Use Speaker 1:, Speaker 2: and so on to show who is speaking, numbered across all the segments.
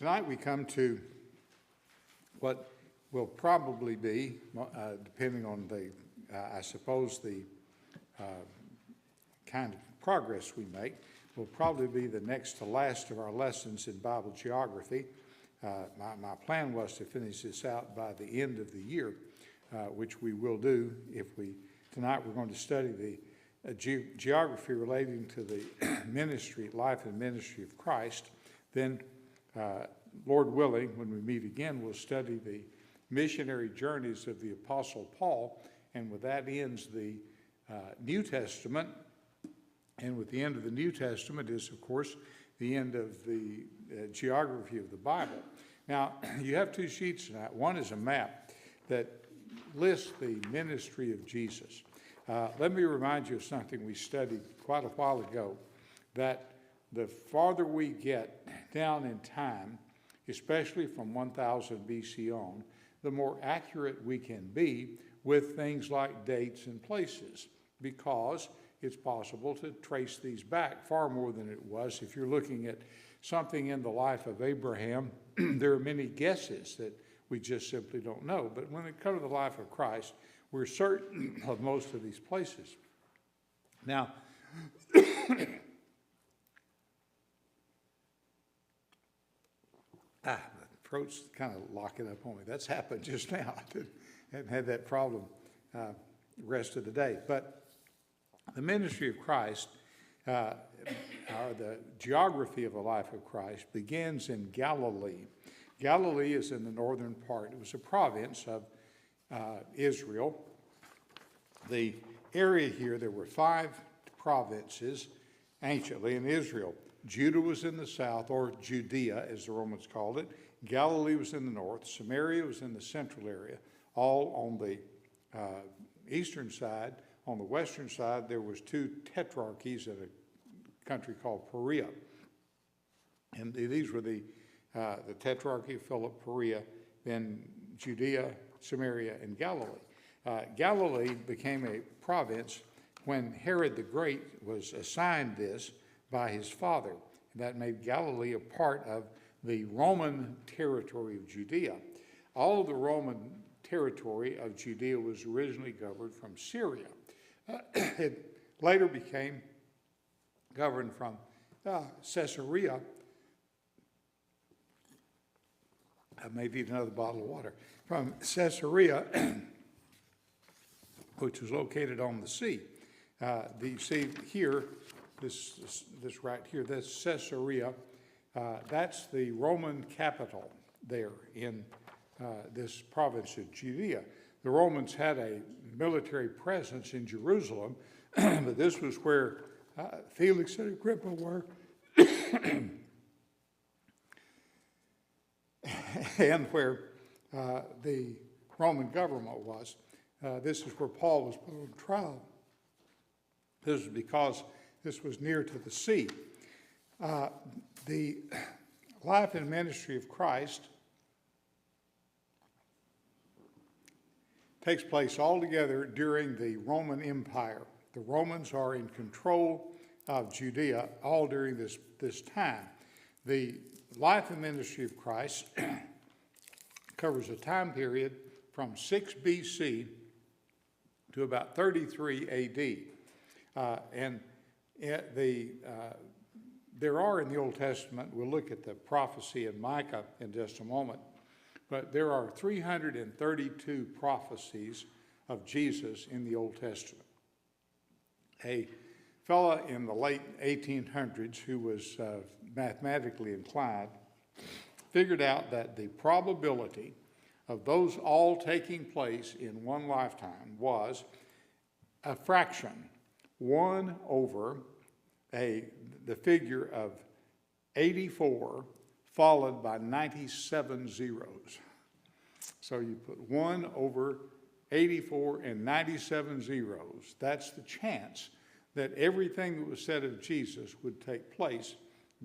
Speaker 1: Tonight we come to what will probably be, depending on the, I suppose, the kind of progress we make, will probably be the next to last of our lessons in Bible geography. My plan was to finish this out by the end of the year, which we will do tonight we're going to study the geography relating to the ministry, life and ministry of Christ. Then, Lord willing, when we meet again, we'll study the missionary journeys of the Apostle Paul, and with that ends the New Testament. And with the end of the New Testament is, of course, the end of the geography of the Bible. Now, you have two sheets tonight. One is a map that lists the ministry of Jesus. Let me remind you of something we studied quite a while ago, that the farther we get down in time, especially from 1000 BC on, the more accurate we can be with things like dates and places, because it's possible to trace these back far more than it was. If you're looking at something in the life of Abraham, there are many guesses that we just simply don't know. But when it comes to the life of Christ, we're certain of most of these places. Now, my throat's kind of locking up on me. That's happened just now. I hadn't had that problem the rest of the day. But the ministry of Christ, or the geography of the life of Christ, begins in Galilee. Galilee is in the northern part. It was a province of Israel. The area here, there were 5 provinces anciently in Israel. Judah was in the south, or Judea as the Romans called it. Galilee was in the north. Samaria was in the central area, all on the eastern side. On the western side, there was 2 tetrarchies in a country called Perea. And these were the tetrarchy of Philip, Perea, then Judea, Samaria, and Galilee. Galilee became a province when Herod the Great was assigned this by his father. And that made Galilee a part of the Roman territory of Judea. All of the Roman territory of Judea was originally governed from Syria. It later became governed from Caesarea. I may need another bottle of water. From Caesarea, which was located on the sea. You see here, this right here, that's Caesarea. That's the Roman capital there in this province of Judea. The Romans had a military presence in Jerusalem, but this was where Felix and Agrippa were, and where the Roman government was. This is where Paul was put on trial. This is because this was near to the sea. The life and ministry of Christ takes place altogether during the Roman Empire. The Romans are in control of Judea all during this time. The life and ministry of Christ covers a time period from 6 BC to about 33 AD. There are in the Old Testament, we'll look at the prophecy in Micah in just a moment, but there are 332 prophecies of Jesus in the Old Testament. A fellow in the late 1800s who was mathematically inclined figured out that the probability of those all taking place in one lifetime was a fraction, 1 over the figure of 84 followed by 97 zeros. So you put 1 over 84 and 97 zeros. That's the chance that everything that was said of Jesus would take place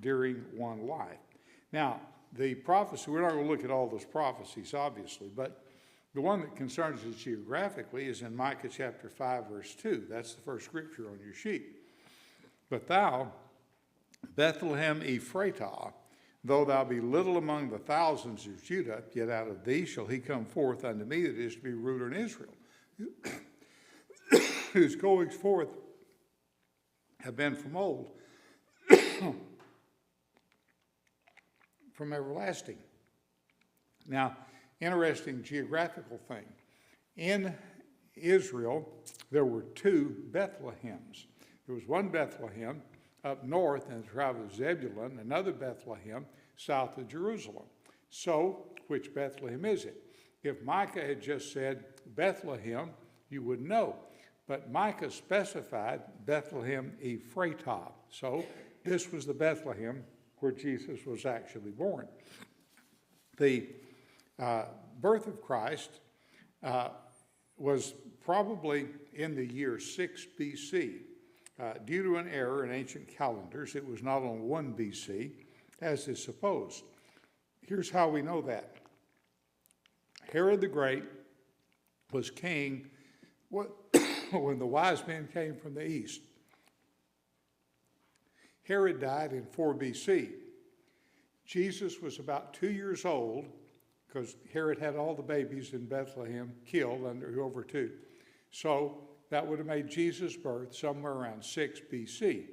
Speaker 1: during one life. Now, the prophecy, we're not going to look at all those prophecies, obviously, but the one that concerns us geographically is in Micah chapter 5, verse 2. That's the first scripture on your sheet. But thou, Bethlehem Ephratah, Though thou be little among the thousands of Judah, yet out of thee shall he come forth unto me that is to be ruler in Israel, whose goings forth have been from old, from everlasting. Now, interesting geographical thing. In Israel, there were two Bethlehems. There was one Bethlehem up north in the tribe of Zebulun, another Bethlehem south of Jerusalem. So, which Bethlehem is it? If Micah had just said Bethlehem, you would know. But Micah specified Bethlehem Ephratah. So, this was the Bethlehem where Jesus was actually born. The birth of Christ was probably in the year 6 BC. Due to an error in ancient calendars, it was not on 1 BC, as is supposed. Here's how we know that. Herod the Great was king when the wise men came from the east. Herod died in 4 BC. Jesus was about 2 years old, because Herod had all the babies in Bethlehem killed under over 2. So that would have made Jesus' birth somewhere around 6 BC.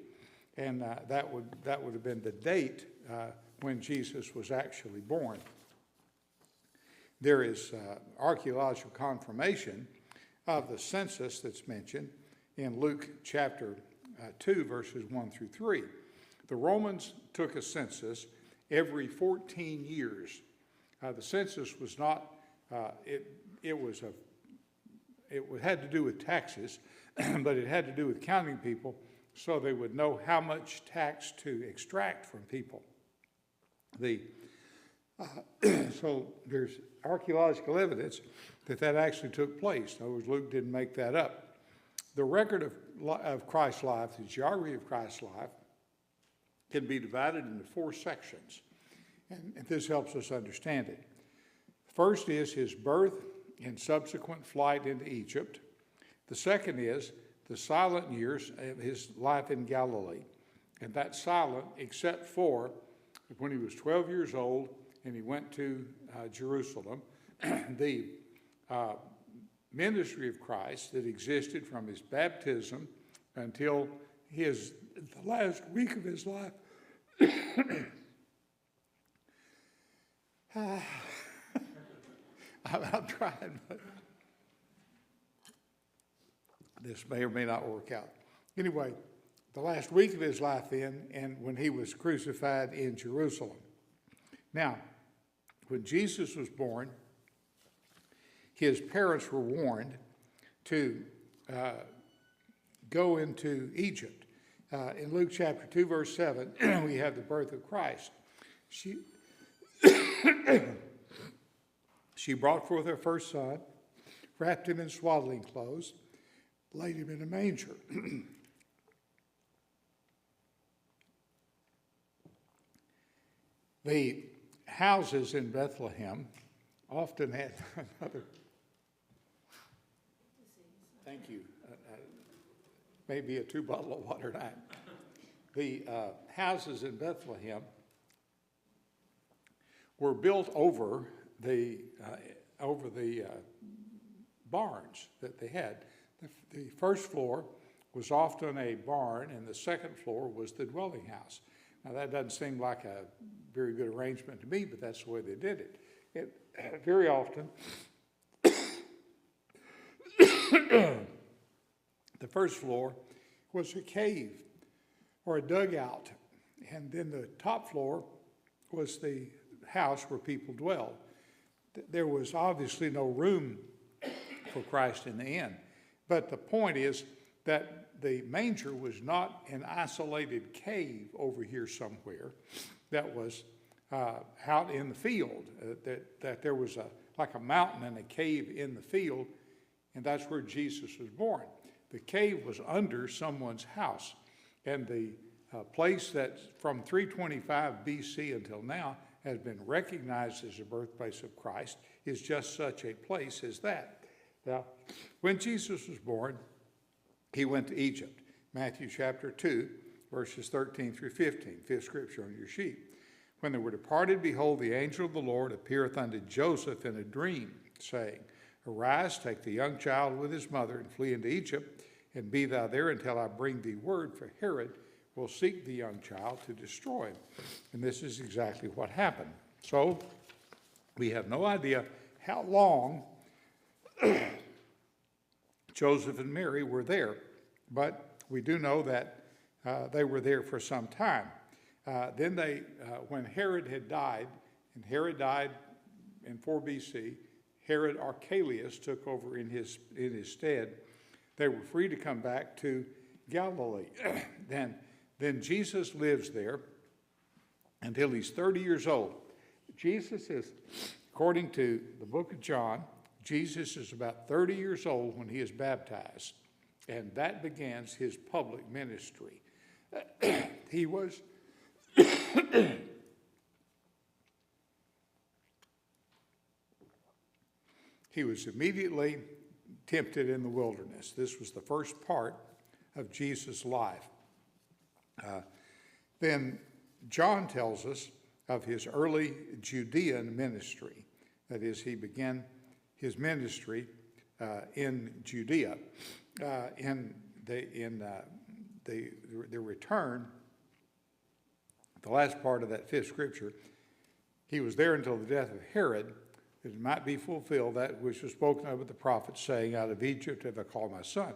Speaker 1: And that would have been the date when Jesus was actually born. There is archaeological confirmation of the census that's mentioned in Luke chapter 2, verses 1 through 3. The Romans took a census every 14 years. The census was not, it had to do with taxes, but it had to do with counting people so they would know how much tax to extract from people. So there's archaeological evidence that actually took place. In other words, Luke didn't make that up. The record of Christ's life, the geography of Christ's life, can be divided into 4 sections, and this helps us understand it. First is his birth and subsequent flight into Egypt. The second is the silent years of his life in Galilee. And that's silent except for when he was 12 years old and he went to Jerusalem. The ministry of Christ that existed from his baptism until the last week of his life. I'm trying, but this may or may not work out. Anyway, the last week of his life then, and when he was crucified in Jerusalem. Now, when Jesus was born, his parents were warned to go into Egypt. In Luke chapter 2, verse 7, we have the birth of Christ. She brought forth her first son, wrapped him in swaddling clothes, laid him in a manger. The houses in Bethlehem often had another. Thank you. Maybe a 2 bottle of water tonight. The houses in Bethlehem were built over the barns that they had. The first floor was often a barn, and the second floor was the dwelling house. Now, that doesn't seem like a very good arrangement to me, but that's the way they did it. Very often, the first floor was a cave or a dugout, and then the top floor was the house where people dwelled. There was obviously no room for Christ in the inn, but the point is that the manger was not an isolated cave over here somewhere that was out in the field, that there was like a mountain and a cave in the field, and that's where Jesus was born. The cave was under someone's house, and the place that from 325 BC until now has been recognized as the birthplace of Christ is just such a place as that. Now, when Jesus was born, he went to Egypt. Matthew chapter 2, verses 13 through 15, fifth scripture on your sheet. When they were departed, behold, the angel of the Lord appeareth unto Joseph in a dream, saying, Arise, take the young child with his mother, and flee into Egypt, and be thou there until I bring thee word, for Herod will seek the young child to destroy him. And this is exactly what happened. So we have no idea how long Joseph and Mary were there, but we do know that they were there for some time. Then when Herod had died, and Herod died in 4 BC, Herod Archelaus took over in his stead. They were free to come back to Galilee. Then Jesus lives there until he's 30 years old. Jesus is, according to the book of John, Jesus is about 30 years old when he is baptized, and that begins his public ministry. He was immediately tempted in the wilderness. This was the first part of Jesus' life. Then John tells us of his early Judean ministry. That is, he began his ministry in Judea. In the return, the last part of that 5th scripture, he was there until the death of Herod, that it might be fulfilled that which was spoken of with the prophet, saying, Out of Egypt have I called my son.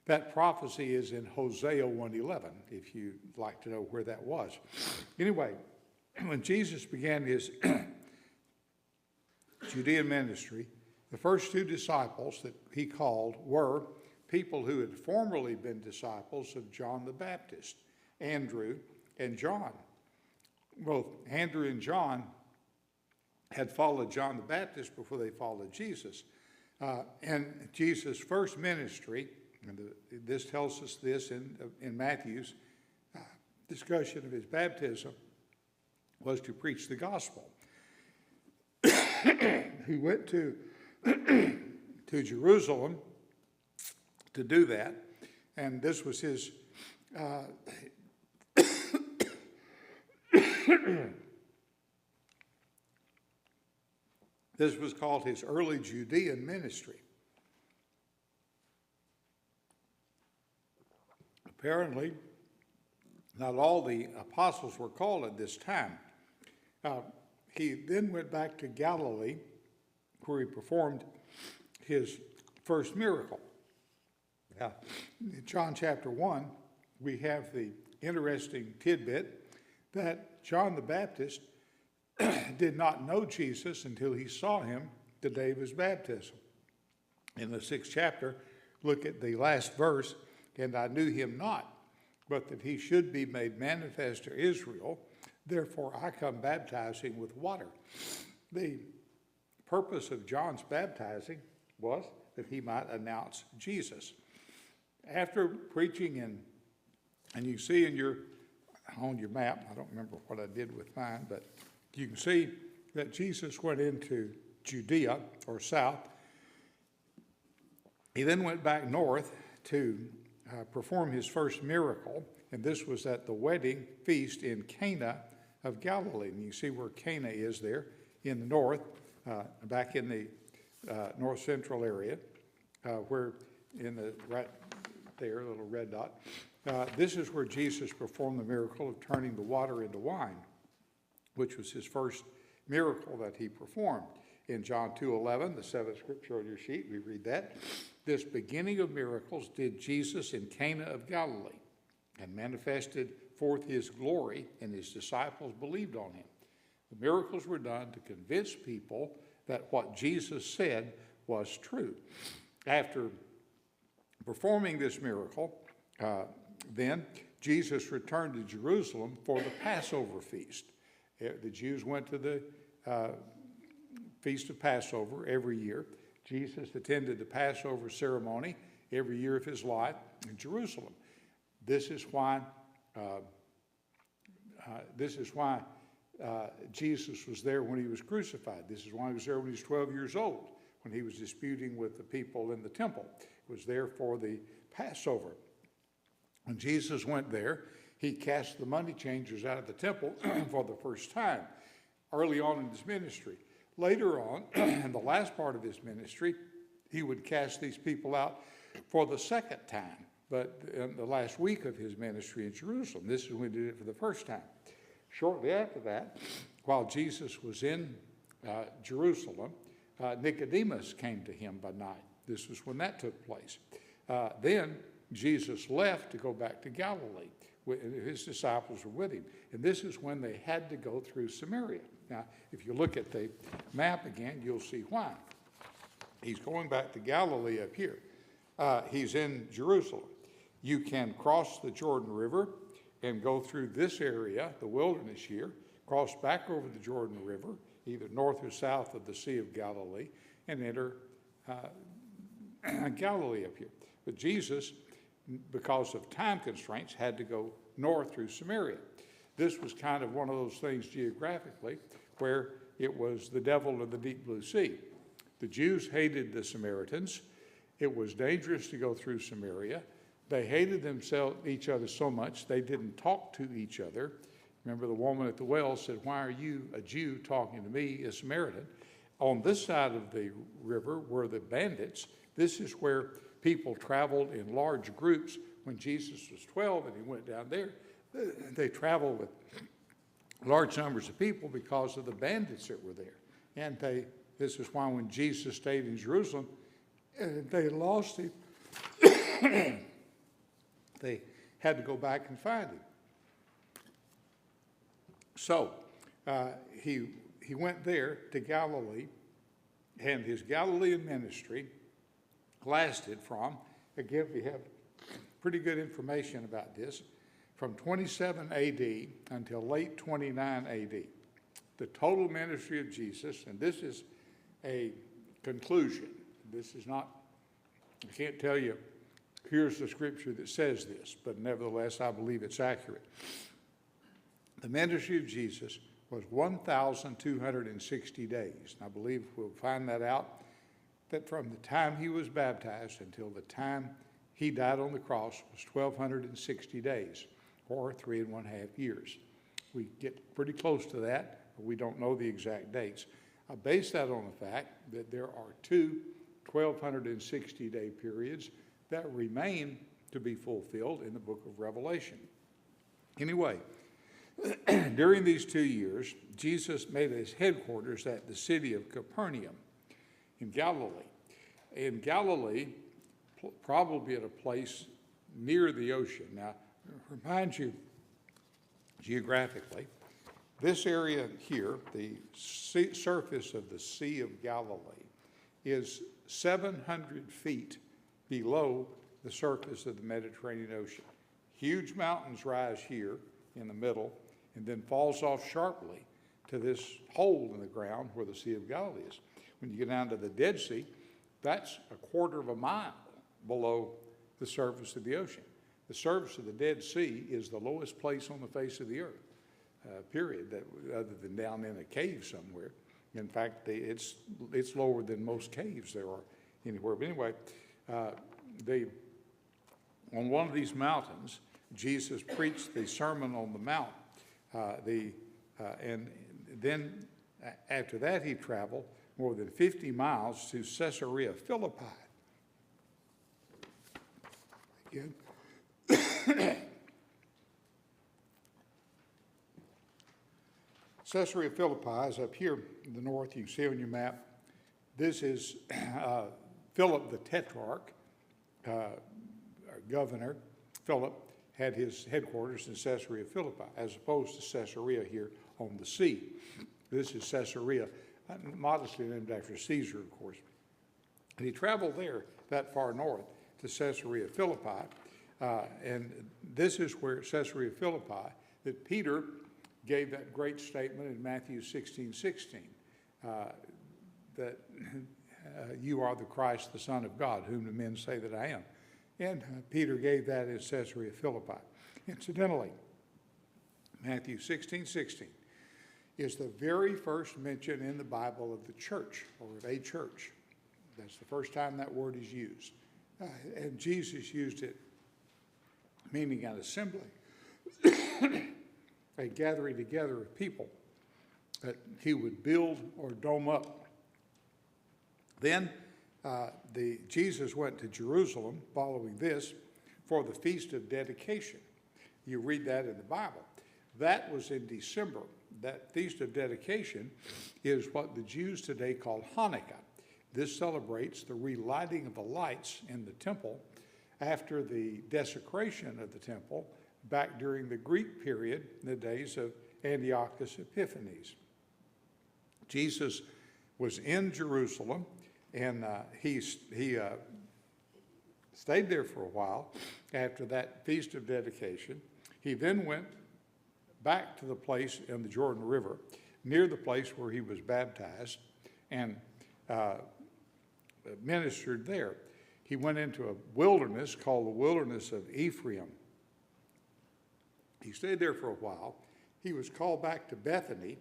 Speaker 1: That prophecy is in Hosea 1:11, if you'd like to know where that was. Anyway, when Jesus began his Judean ministry, the first 2 disciples that he called were people who had formerly been disciples of John the Baptist, Andrew and John. Both Andrew and John had followed John the Baptist before they followed Jesus. And Jesus' first ministry, and this tells us this in Matthew's discussion of his baptism, was to preach the gospel. He went to Jerusalem to do that, and this was his this was called his early Judean ministry. Apparently, not all the apostles were called at this time. He then went back to Galilee, where he performed his first miracle. Now, in John chapter 1, we have the interesting tidbit that John the Baptist did not know Jesus until he saw him the day of his baptism. In the 6th chapter, look at the last verse, and I knew him not, but that he should be made manifest to Israel. Therefore I come baptizing with water. The purpose of John's baptizing was that he might announce Jesus. After preaching and you see on your map, I don't remember what I did with mine, but you can see that Jesus went into Judea, or south. He then went back north to perform his first miracle, and this was at the wedding feast in Cana of Galilee. And you see where Cana is there in the north, back in the north central area, where in the right there, a little red dot. This is where Jesus performed the miracle of turning the water into wine, which was his first miracle that he performed. In John 2:11, the 7th scripture on your sheet, we read that. This beginning of miracles did Jesus in Cana of Galilee, and manifested forth his glory, and his disciples believed on him. The miracles were done to convince people that what Jesus said was true. After performing this miracle, then Jesus returned to Jerusalem for the Passover feast. The Jews went to the Feast of Passover every year. Jesus attended the Passover ceremony every year of his life in Jerusalem. This is why Jesus was there when he was crucified. This is why he was there when he was 12 years old, when he was disputing with the people in the temple. He was there for the Passover. When Jesus went there, He cast the money changers out of the temple for the first time early on in his ministry. Later on, in the last part of his ministry, he would cast these people out for the second time, but in the last week of his ministry in Jerusalem. This is when he did it for the first time. Shortly after that, while Jesus was in Jerusalem, Nicodemus came to him by night. This was when that took place. Then Jesus left to go back to Galilee. His disciples were with him. And this is when they had to go through Samaria. Now, if you look at the map again, you'll see why. He's going back to Galilee up here. He's in Jerusalem. You can cross the Jordan River and go through this area, the wilderness here, cross back over the Jordan River, either north or south of the Sea of Galilee, and enter Galilee up here. But Jesus, because of time constraints, had to go north through Samaria. This was kind of one of those things geographically where it was the devil of the deep blue sea. The Jews hated the Samaritans. It was dangerous to go through Samaria. They hated each other so much they didn't talk to each other. Remember, the woman at the well said, "Why are you, a Jew, talking to me, a Samaritan?" On this side of the river were the bandits. This is where people traveled in large groups. When Jesus was 12 and he went down there, they traveled with large numbers of people because of the bandits that were there. And this is why when Jesus stayed in Jerusalem, they lost him. They had to go back and find him. So he went there to Galilee, and his Galilean ministry lasted from, again, we have pretty good information about this, from 27 AD until late 29 AD. The total ministry of Jesus, and this is a conclusion. This is not, I can't tell you, here's the scripture that says this, but nevertheless, I believe it's accurate. The ministry of Jesus was 1,260 days. And I believe we'll find that out, that from the time he was baptized until the time he died on the cross was 1,260 days, or 3.5 years. We get pretty close to that, but we don't know the exact dates. I base that on the fact that there are two 1,260-day periods that remain to be fulfilled in the book of Revelation. Anyway, during these 2 years, Jesus made his headquarters at the city of Capernaum in Galilee. In Galilee, probably at a place near the ocean. Now, remind you, geographically, this area here, the surface of the Sea of Galilee, is 700 feet below the surface of the Mediterranean Ocean. Huge mountains rise here in the middle and then falls off sharply to this hole in the ground where the Sea of Galilee is. When you get down to the Dead Sea, that's 1/4 mile below the surface of the ocean. The surface of the Dead Sea is the lowest place on the face of the earth, period, other than down in a cave somewhere. In fact, it's lower than most caves there are anywhere. But anyway, on one of these mountains, Jesus preached the Sermon on the Mount. And then after that, he traveled more than 50 miles to Caesarea Philippi. Again. Caesarea Philippi is up here in the north. You can see on your map. This is Philip the Tetrarch, governor. Philip had his headquarters in Caesarea Philippi, as opposed to Caesarea here on the sea. This is Caesarea, modestly named after Caesar, of course. And he traveled there that far north to Caesarea Philippi, and this is where Caesarea Philippi, that Peter gave that great statement in Matthew 16:16, that you are the Christ, the Son of God, whom the men say that I am. And Peter gave that in Caesarea Philippi. Incidentally, Matthew 16:16 is the very first mention in the Bible of the church, or of a church. That's the first time that word is used. And Jesus used it meaning an assembly. a gathering together of people that he would build or dome up. Then Jesus went to Jerusalem following this for the Feast of Dedication. You read that in the Bible. That was in December. That Feast of Dedication is what the Jews today call Hanukkah. This celebrates the relighting of the lights in the temple after the desecration of the temple back during the Greek period, in the days of Antiochus Epiphanes. Jesus was in Jerusalem, and he stayed there for a while after that Feast of Dedication. He then went back to the place in the Jordan River, near the place where he was baptized, and ministered there. He went into a wilderness called the Wilderness of Ephraim. He stayed there for a while. He was called back to Bethany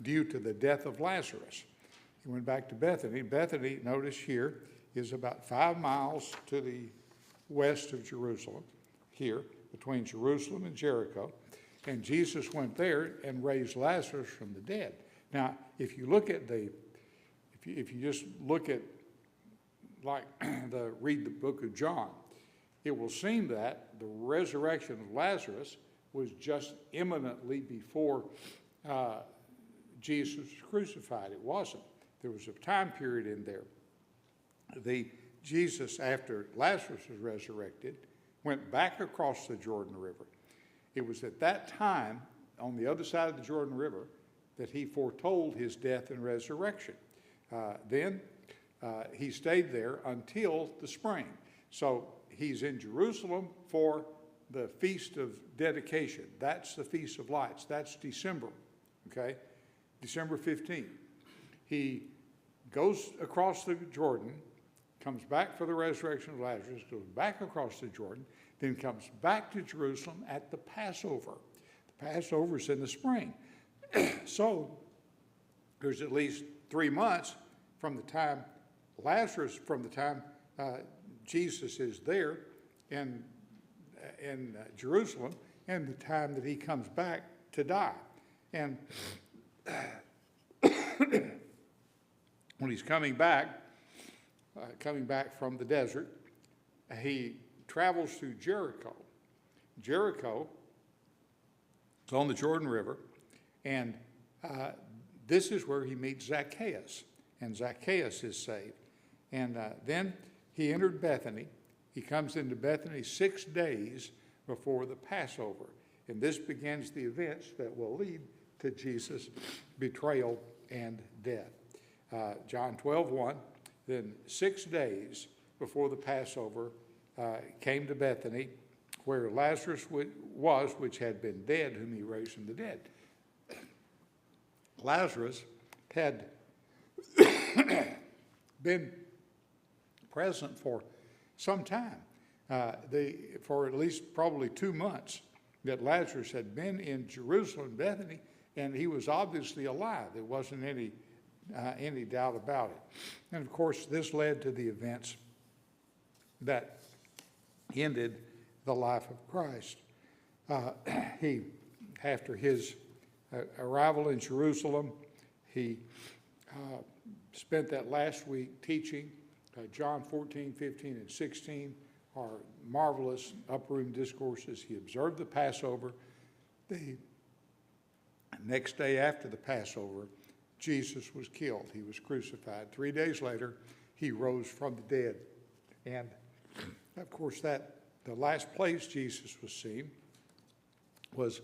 Speaker 1: due to the death of Lazarus. He went back to Bethany. Bethany, notice here, is about 5 miles to the west of Jerusalem, here, between Jerusalem and Jericho. And Jesus went there and raised Lazarus from the dead. Now, if you look at if you just look at, like, read the book of John, it will seem that the resurrection of Lazarus was just imminently before Jesus was crucified. It wasn't. There was a time period in there. Jesus, after Lazarus was resurrected, went back across the Jordan River. It was at that time, on the other side of the Jordan River, that he foretold his death and resurrection. Then he stayed there until the spring. So he's in Jerusalem for the Feast of Dedication. That's the Feast of Lights. That's December, okay? December 15th. He goes across the Jordan, comes back for the resurrection of Lazarus, goes back across the Jordan, then comes back to Jerusalem at the Passover. The Passover is in the spring. So there's at least 3 months from the time Jesus is there in Jerusalem and the time that he comes back to die. And when he's coming back from the desert, he travels through Jericho. Jericho is on the Jordan River, and this is where he meets Zacchaeus, and Zacchaeus is saved. And then he entered Bethany. He comes into Bethany 6 days before the Passover, and this begins the events that will lead to Jesus' betrayal and death. John 12:1, then 6 days before the Passover, came to Bethany, where Lazarus was, which had been dead, whom he raised from the dead. Lazarus had been present for some time, for at least probably 2 months, that Lazarus had been in Jerusalem, Bethany, and he was obviously alive. There wasn't any doubt about it. And of course, this led to the events that ended the life of Christ. After his arrival in Jerusalem, he spent that last week teaching. John 14, 15, and 16 are marvelous upper room discourses. He observed the Passover. The next day after the Passover, Jesus was killed. He was crucified. 3 days later, he rose from the dead. And of course, the last place Jesus was seen was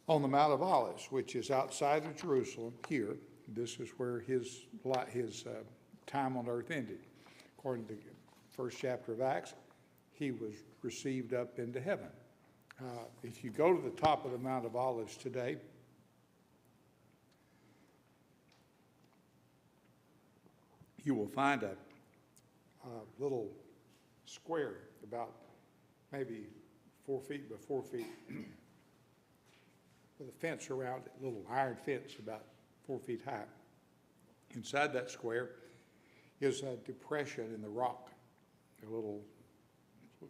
Speaker 1: on the Mount of Olives, which is outside of Jerusalem here. This is where his time on earth ended. According to the first chapter of Acts, he was received up into heaven. If you go to the top of the Mount of Olives today, you will find a little square about maybe 4 feet by 4 feet with a fence around it, a little iron fence about 4 feet high. Inside that square is a depression in the rock, a little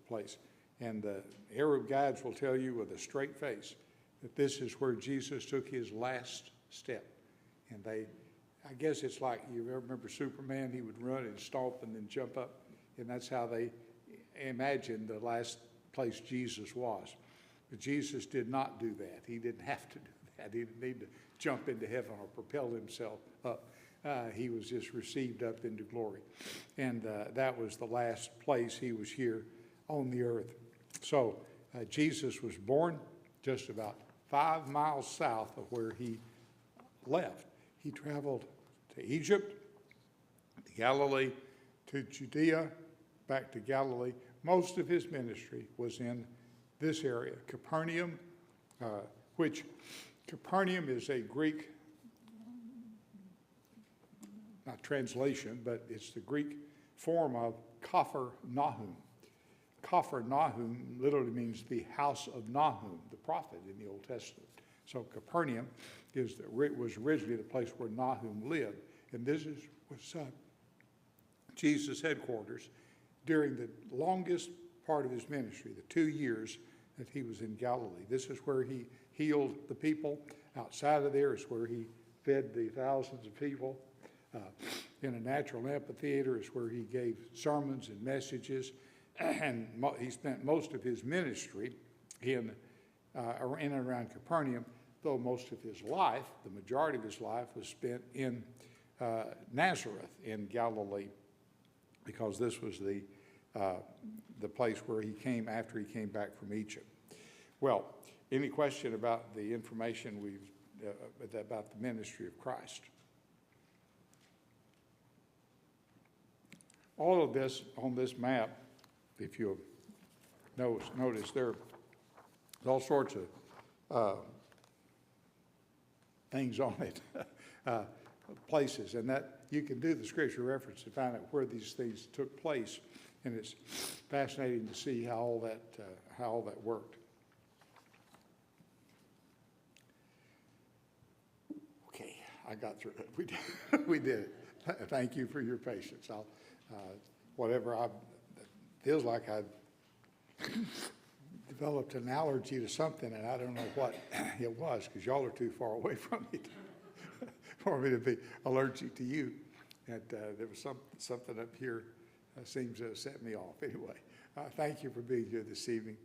Speaker 1: place. And the Arab guides will tell you with a straight face that this is where Jesus took his last step. And I guess it's like, you remember Superman, he would run and stomp and then jump up. And that's how they imagined the last place Jesus was. But Jesus did not do that. He didn't have to do that. He didn't need to jump into heaven or propel himself up. He was just received up into glory. And that was the last place he was here on the earth. So Jesus was born just about 5 miles south of where he left. He traveled to Egypt, to Galilee, to Judea, back to Galilee. Most of his ministry was in this area, Capernaum, which Capernaum is a Greek, not translation, but it's the Greek form of Kafar Nahum. Kafar Nahum literally means the house of Nahum, the prophet in the Old Testament. So Capernaum was originally the place where Nahum lived. And this was Jesus' headquarters during the longest part of his ministry, the 2 years that he was in Galilee. This is where he healed the people. Outside of there is where he fed the thousands of people. In a natural amphitheater is where he gave sermons and messages. And he spent most of his ministry in and around Capernaum, though most of his life, the majority of his life, was spent in Nazareth in Galilee, because this was the place where he came after he came back from Egypt. Well, any question about the information about the ministry of Christ? All of this on this map, if you'll notice, there's all sorts of things on it, places, and that you can do the scripture reference to find out where these things took place, and it's fascinating to see how all that worked. Okay, I got through it. We did it. Thank you for your patience. Feels like I've developed an allergy to something, and I don't know what it was, because y'all are too far away from me for me to be allergic to you. And there was something up here that seems to have set me off. Anyway, thank you for being here this evening.